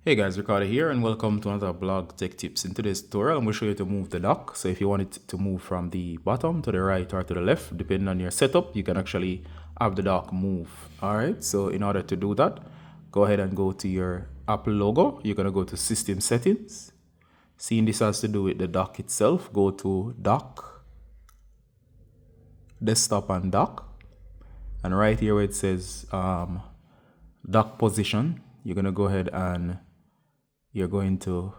Hey guys, Ricardo here and welcome to another blog tech tips. In today's tutorial, I'm going to show you to move the dock. So if you want it to move from the bottom to the right or to the left, depending on your setup, you can actually have the dock move. All right, so in order to do that, go ahead and go to your Apple logo. You're going to go to System Settings. Seeing this has to do with the dock itself, go to Dock, Desktop and Dock. And right here where it says dock position, you're going to go ahead and you're going to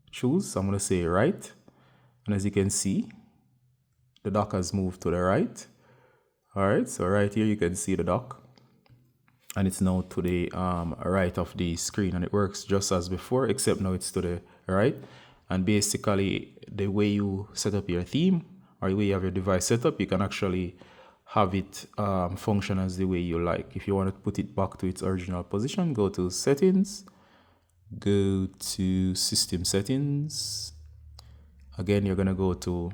choose, I'm going to say right, and as you can see the dock has moved to the right. All right, so right here you can see the dock and it's now to the right of the screen, and it works just as before except now it's to the right. And basically the way you set up your theme or the way you have your device set up, you can actually have it function as the way you like. If you want to put it back to its original position, go to Settings, go to System Settings. Again, you're going to go to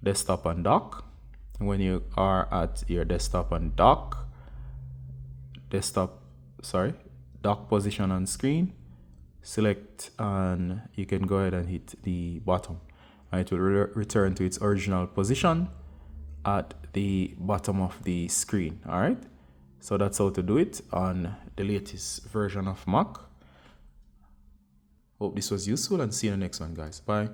Desktop and Dock. And when you are at your desktop and dock, dock position on screen, select and you can go ahead and hit the bottom. And it will return to its original position at the bottom of the screen. All right. So that's how to do it on the latest version of Mac. Hope this was useful and see you in the next one, guys. Bye.